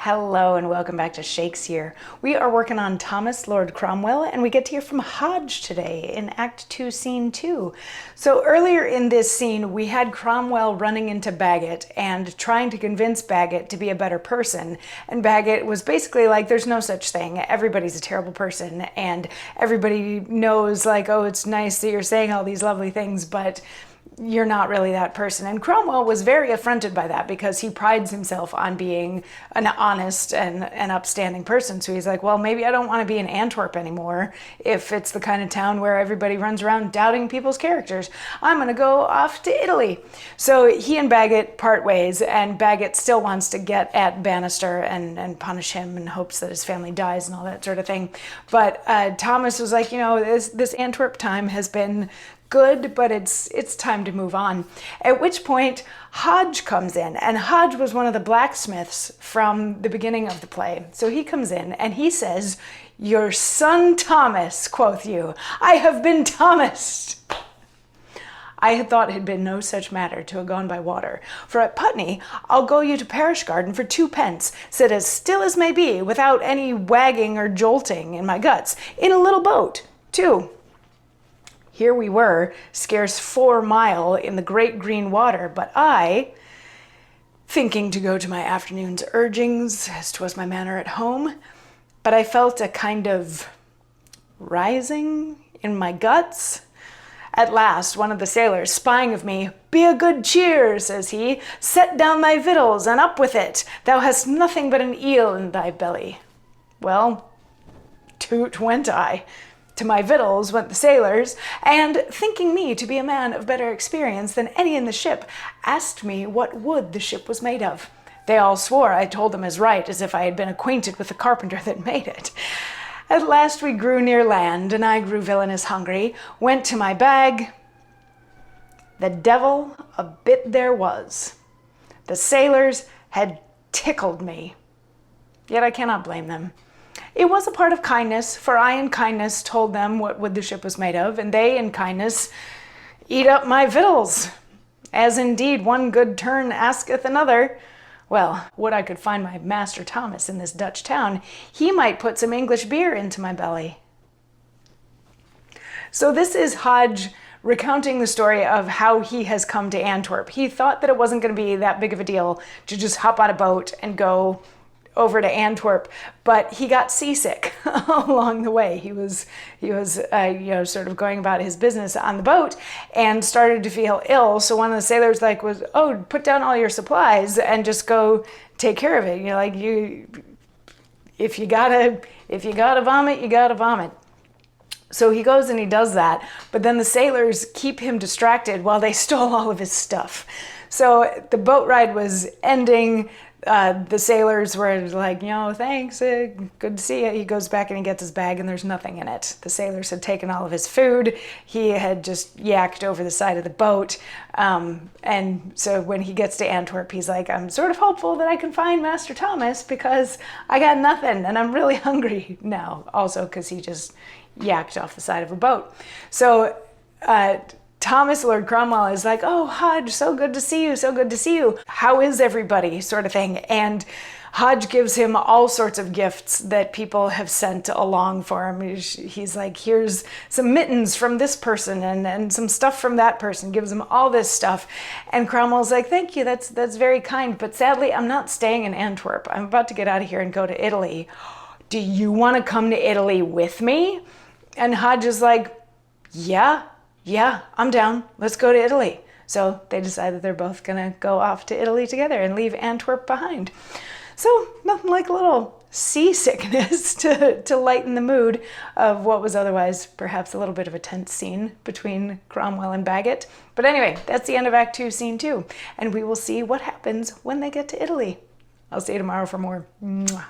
Hello and welcome back to Shakesyear. We are working on Thomas, Lord Cromwell, and we get to hear from Hodge today in Act 2, Scene 2. So earlier in this scene, we had Cromwell running into Bagot and trying to convince Bagot to be a better person. And Bagot was basically like, there's no such thing. Everybody's a terrible person. And everybody knows like, oh, it's nice that you're saying all these lovely things, but you're not really that person. And Cromwell was very affronted by that because he prides himself on being an honest and an upstanding person. So he's like, well, maybe I don't want to be in Antwerp anymore if it's the kind of town where everybody runs around doubting people's characters. I'm going to go off to Italy. So he and Bagot part ways, and Bagot still wants to get at Bannister and punish him in hopes that his family dies and all that sort of thing. But Thomas was like, you know, this Antwerp time has been good, but it's time to move on. At which point Hodge comes in, and Hodge was one of the blacksmiths from the beginning of the play. So he comes in and he says, "Your son Thomas, quoth you, I have been Thomased. I had thought it had been no such matter to have gone by water. For at Putney, I'll go you to Parish Garden for 2 pence, sit as still as may be, without any wagging or jolting in my guts, in a little boat, too." Here we were, scarce 4 mile in the great green water, but I, thinking to go to my afternoon's urgings, as 'twas my manner at home, but I felt a kind of rising in my guts. At last, one of the sailors, spying of me, "Be a good cheer," says he, "set down thy victuals, and up with it. Thou hast nothing but an eel in thy belly." Well, toot went I. To my victuals went the sailors, and thinking me to be a man of better experience than any in the ship, asked me what wood the ship was made of. They all swore I told them as right as if I had been acquainted with the carpenter that made it. At last we grew near land, and I grew villainous hungry, went to my bag. The devil a bit there was. The sailors had tickled me, yet I cannot blame them. It was a part of kindness, for I in kindness told them what wood the ship was made of, and they in kindness eat up my victuals, as indeed one good turn asketh another. Well, would I could find my master Thomas in this Dutch town, he might put some English beer into my belly. So this is Hodge recounting the story of how he has come to Antwerp. He thought that it wasn't going to be that big of a deal to just hop on a boat and go over to Antwerp, but he got seasick along the way. He was sort of going about his business on the boat and started to feel ill. So one of the sailors was, "Oh, put down all your supplies and just go take care of it." If you gotta vomit, you gotta vomit. So he goes and he does that, but then the sailors keep him distracted while they stole all of his stuff. So the boat ride was ending. The sailors were like, thanks, good to see you. He goes back and he gets his bag and there's nothing in it. The sailors had taken all of his food. He had just yacked over the side of the boat. And so when he gets to Antwerp, he's like, I'm sort of hopeful that I can find Master Thomas because I got nothing and I'm really hungry now. Also because he just yacked off the side of a boat. So Thomas, Lord Cromwell, is like, "Oh, Hodge, so good to see you, so good to see you. How is everybody?" sort of thing. And Hodge gives him all sorts of gifts that people have sent along for him. He's like, "Here's some mittens from this person and some stuff from that person," gives him all this stuff. And Cromwell's like, "Thank you, that's very kind, but sadly, I'm not staying in Antwerp. I'm about to get out of here and go to Italy. Do you want to come to Italy with me?" And Hodge is like, Yeah, I'm down. Let's go to Italy. So they decide that they're both going to go off to Italy together and leave Antwerp behind. So nothing like a little seasickness to lighten the mood of what was otherwise perhaps a little bit of a tense scene between Cromwell and Bagot. But anyway, that's the end of Act 2, Scene 2. And we will see what happens when they get to Italy. I'll see you tomorrow for more. Mwah.